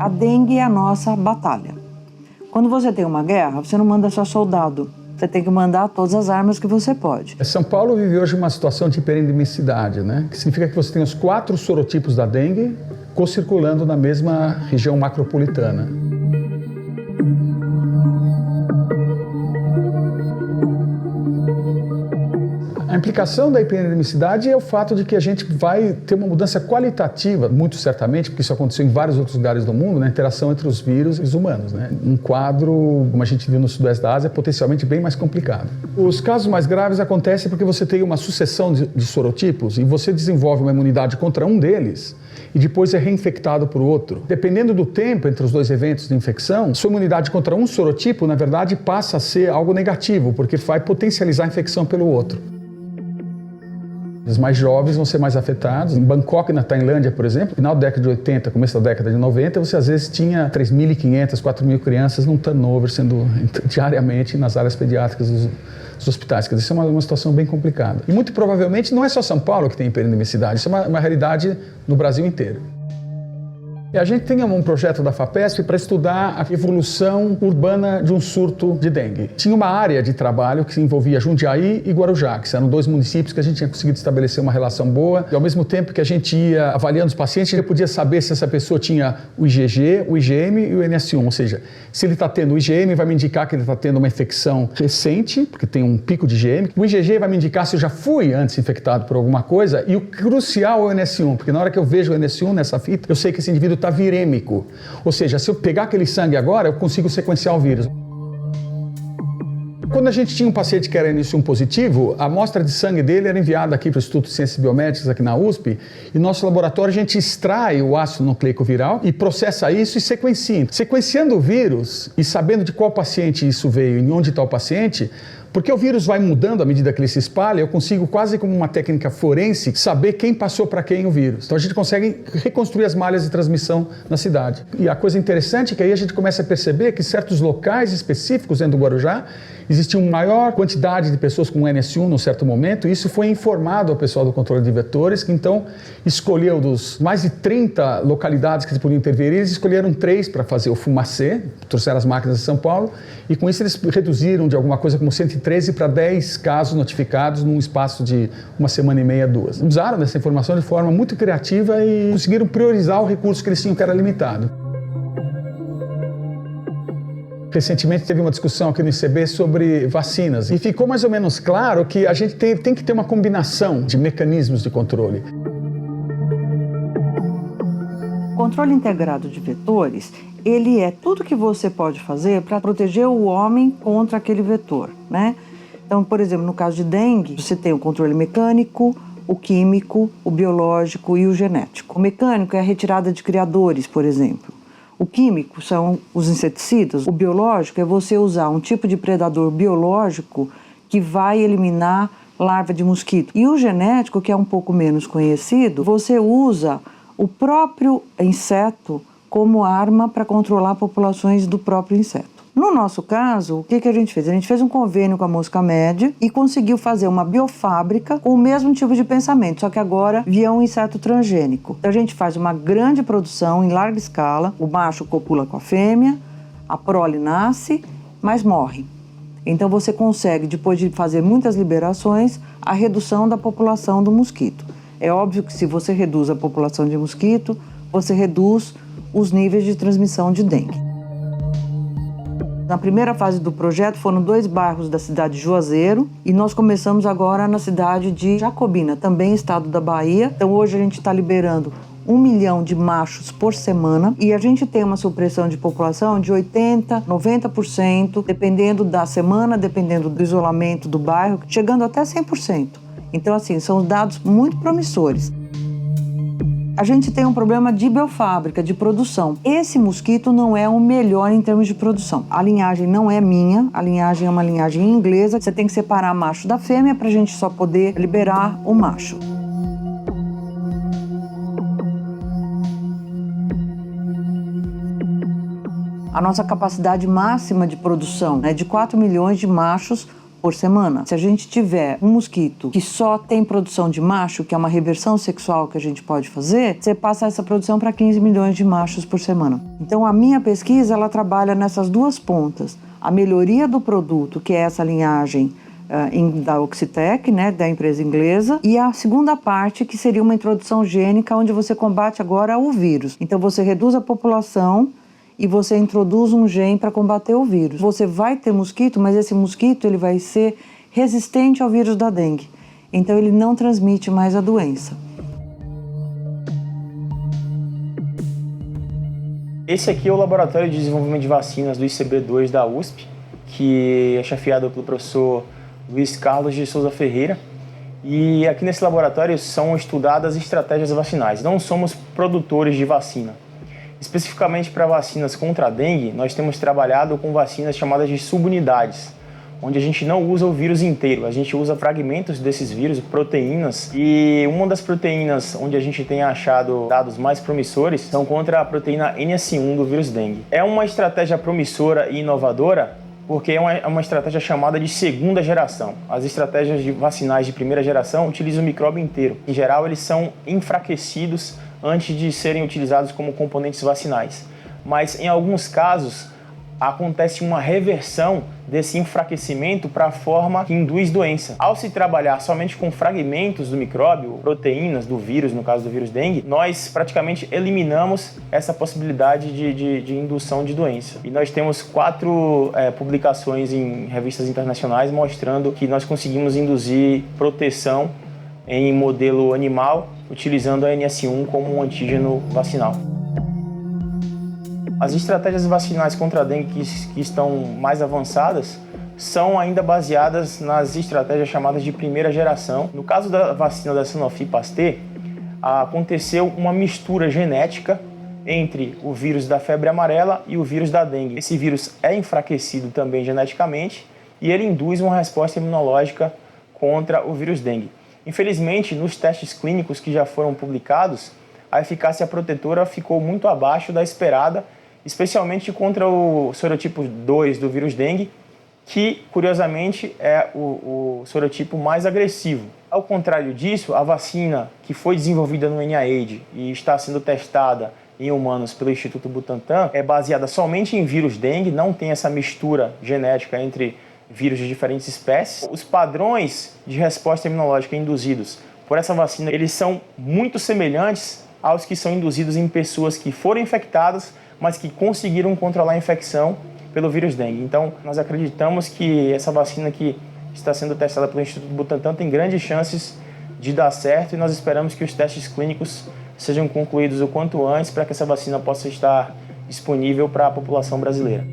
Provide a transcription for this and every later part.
A dengue é a nossa batalha. Quando você tem uma guerra, você não manda só soldado. Você tem que mandar todas as armas que você pode. São Paulo vive hoje uma situação de hiperendemicidade, né? Que significa que você tem os 4 sorotipos da dengue co-circulando na mesma região macropolitana. A implicação da hiperendemicidade é o fato de que a gente vai ter uma mudança qualitativa, muito certamente, porque isso aconteceu em vários outros lugares do mundo, na interação entre os vírus e os humanos, né? Um quadro, como a gente viu no sudoeste da Ásia, é potencialmente bem mais complicado. Os casos mais graves acontecem porque você tem uma sucessão de sorotipos e você desenvolve uma imunidade contra um deles e depois é reinfectado por outro. Dependendo do tempo entre os 2 eventos de infecção, sua imunidade contra um sorotipo, na verdade, passa a ser algo negativo, porque vai potencializar a infecção pelo outro. Os mais jovens vão ser mais afetados. Em Bangkok, na Tailândia, por exemplo, no final da década de 80, começo da década de 90, você às vezes tinha 3.500, 4.000 crianças num turnover sendo diariamente nas áreas pediátricas dos hospitais. Quer dizer, isso é uma situação bem complicada. E muito provavelmente não é só São Paulo que tem hiperendemicidade, isso é uma realidade no Brasil inteiro. E a gente tem um projeto da FAPESP para estudar a evolução urbana de um surto de dengue. Tinha uma área de trabalho que envolvia Jundiaí e Guarujá, que eram 2 municípios que a gente tinha conseguido estabelecer uma relação boa. E ao mesmo tempo que a gente ia avaliando os pacientes, a gente podia saber se essa pessoa tinha o IgG, o IgM e o NS1. Ou seja, se ele está tendo o IgM, vai me indicar que ele está tendo uma infecção recente, porque tem um pico de IgM. O IgG vai me indicar se eu já fui antes infectado por alguma coisa. E o crucial é o NS1, porque na hora que eu vejo o NS1 nessa fita, eu sei que esse indivíduo está virêmico. Ou seja, se eu pegar aquele sangue agora, eu consigo sequenciar o vírus. Quando a gente tinha um paciente que era NS1 positivo, a amostra de sangue dele era enviada aqui para o Instituto de Ciências Biomédicas, aqui na USP, e no nosso laboratório a gente extrai o ácido nucleico viral e processa isso e sequencia. Sequenciando o vírus e sabendo de qual paciente isso veio e onde está o paciente, porque o vírus vai mudando à medida que ele se espalha, eu consigo quase como uma técnica forense saber quem passou para quem o vírus. Então a gente consegue reconstruir as malhas de transmissão na cidade. E a coisa interessante é que aí a gente começa a perceber que certos locais específicos dentro do Guarujá existia uma maior quantidade de pessoas com NS1 num certo momento, e isso foi informado ao pessoal do controle de vetores, que então escolheu dos mais de 30 localidades que eles podiam intervir, eles escolheram 3 para fazer o Fumacê, trouxeram as máquinas de São Paulo, e com isso eles reduziram de alguma coisa como 113 para 10 casos notificados num espaço de 1 semana e meia, 2. Usaram essa informação de forma muito criativa e conseguiram priorizar o recurso que eles tinham, que era limitado. Recentemente teve uma discussão aqui no ICB sobre vacinas e ficou mais ou menos claro que a gente tem que ter uma combinação de mecanismos de controle. O controle integrado de vetores, ele é tudo que você pode fazer para proteger o homem contra aquele vetor, né? Então, por exemplo, no caso de dengue, você tem o controle mecânico, o químico, o biológico e o genético. O mecânico é a retirada de criadores, por exemplo. O químico são os inseticidas. O biológico é você usar um tipo de predador biológico que vai eliminar larva de mosquito. E o genético, que é um pouco menos conhecido, você usa o próprio inseto como arma para controlar populações do próprio inseto. No nosso caso, o que a gente fez? A gente fez um convênio com a mosca média e conseguiu fazer uma biofábrica com o mesmo tipo de pensamento, só que agora via um inseto transgênico. Então a gente faz uma grande produção em larga escala, o macho copula com a fêmea, a prole nasce, mas morre. Então você consegue, depois de fazer muitas liberações, a redução da população do mosquito. É óbvio que se você reduz a população de mosquito, você reduz os níveis de transmissão de dengue. Na primeira fase do projeto foram 2 bairros da cidade de Juazeiro e nós começamos agora na cidade de Jacobina, também estado da Bahia. Então hoje a gente está liberando 1 milhão de machos por semana e a gente tem uma supressão de população de 80%, 90%, dependendo da semana, dependendo do isolamento do bairro, chegando até 100%. Então assim, são dados muito promissores. A gente tem um problema de biofábrica, de produção. Esse mosquito não é o melhor em termos de produção. A linhagem não é minha, a linhagem é uma linhagem inglesa. Você tem que separar macho da fêmea para a gente só poder liberar o macho. A nossa capacidade máxima de produção é de 4 milhões de machos por semana. Se a gente tiver um mosquito que só tem produção de macho, que é uma reversão sexual que a gente pode fazer, você passa essa produção para 15 milhões de machos por semana. Então a minha pesquisa, ela trabalha nessas duas pontas. A melhoria do produto, que é essa linhagem da Oxitec, né, da empresa inglesa, e a segunda parte, que seria uma introdução gênica, onde você combate agora o vírus. Então você reduz a população e você introduz um gene para combater o vírus. Você vai ter mosquito, mas esse mosquito ele vai ser resistente ao vírus da dengue. Então ele não transmite mais a doença. Esse aqui é o Laboratório de Desenvolvimento de Vacinas do ICB2 da USP, que é chefiado pelo professor Luiz Carlos de Souza Ferreira. E aqui nesse laboratório são estudadas estratégias vacinais. Não somos produtores de vacina. Especificamente para vacinas contra a dengue, nós temos trabalhado com vacinas chamadas de subunidades, onde a gente não usa o vírus inteiro, a gente usa fragmentos desses vírus, proteínas, e uma das proteínas onde a gente tem achado dados mais promissores são contra a proteína NS1 do vírus dengue. É uma estratégia promissora e inovadora porque é uma estratégia chamada de segunda geração. As estratégias vacinais de primeira geração utilizam o micróbio inteiro. Em geral, eles são enfraquecidos antes de serem utilizados como componentes vacinais. Mas, em alguns casos, acontece uma reversão desse enfraquecimento para a forma que induz doença. Ao se trabalhar somente com fragmentos do micróbio, proteínas do vírus, no caso do vírus dengue, nós praticamente eliminamos essa possibilidade de indução de doença. E nós temos 4 publicações em revistas internacionais mostrando que nós conseguimos induzir proteção em modelo animal utilizando a NS1 como um antígeno vacinal. As estratégias vacinais contra a dengue que estão mais avançadas são ainda baseadas nas estratégias chamadas de primeira geração. No caso da vacina da Sanofi Pasteur, aconteceu uma mistura genética entre o vírus da febre amarela e o vírus da dengue. Esse vírus é enfraquecido também geneticamente e ele induz uma resposta imunológica contra o vírus dengue. Infelizmente, nos testes clínicos que já foram publicados, a eficácia protetora ficou muito abaixo da esperada, especialmente contra o sorotipo 2 do vírus dengue, que, curiosamente, é o sorotipo mais agressivo. Ao contrário disso, a vacina que foi desenvolvida no NIAID e está sendo testada em humanos pelo Instituto Butantan é baseada somente em vírus dengue, não tem essa mistura genética entre vírus de diferentes espécies. Os padrões de resposta imunológica induzidos por essa vacina, eles são muito semelhantes aos que são induzidos em pessoas que foram infectadas, mas que conseguiram controlar a infecção pelo vírus dengue. Então, nós acreditamos que essa vacina que está sendo testada pelo Instituto Butantan tem grandes chances de dar certo e nós esperamos que os testes clínicos sejam concluídos o quanto antes para que essa vacina possa estar disponível para a população brasileira.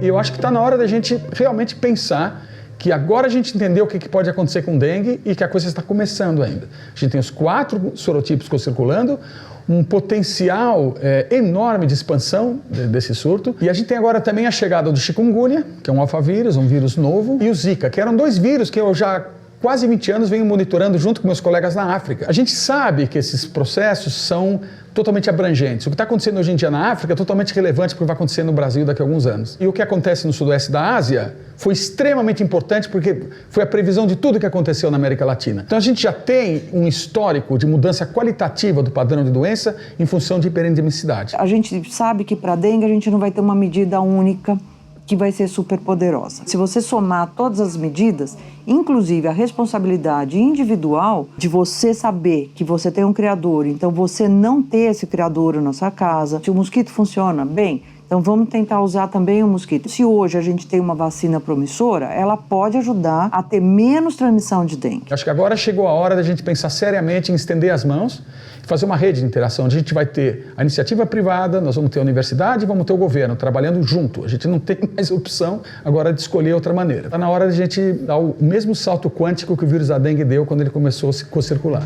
E eu acho que está na hora da gente realmente pensar que agora a gente entendeu o que pode acontecer com dengue e que a coisa está começando ainda. A gente tem os 4 sorotipos circulando, um potencial enorme de expansão desse surto. E a gente tem agora também a chegada do chikungunya, que é um alfavírus, um vírus novo, e o Zika, que eram 2 vírus que eu já quase 20 anos venho monitorando junto com meus colegas na África. A gente sabe que esses processos são totalmente abrangentes. O que está acontecendo hoje em dia na África é totalmente relevante para o que vai acontecer no Brasil daqui a alguns anos. E o que acontece no sudoeste da Ásia foi extremamente importante porque foi a previsão de tudo que aconteceu na América Latina. Então a gente já tem um histórico de mudança qualitativa do padrão de doença em função de hiperendemicidade. A gente sabe que para dengue a gente não vai ter uma medida única que vai ser super poderosa. Se você somar todas as medidas, inclusive a responsabilidade individual de você saber que você tem um criador, então você não ter esse criador na sua casa, se o mosquito funciona bem, então vamos tentar usar também o mosquito. Se hoje a gente tem uma vacina promissora, ela pode ajudar a ter menos transmissão de dengue. Acho que agora chegou a hora da gente pensar seriamente em estender as mãos e fazer uma rede de interação, onde a gente vai ter a iniciativa privada, nós vamos ter a universidade e vamos ter o governo trabalhando junto. A gente não tem mais opção agora de escolher outra maneira. Está na hora de a gente dar o mesmo salto quântico que o vírus da dengue deu quando ele começou a circular.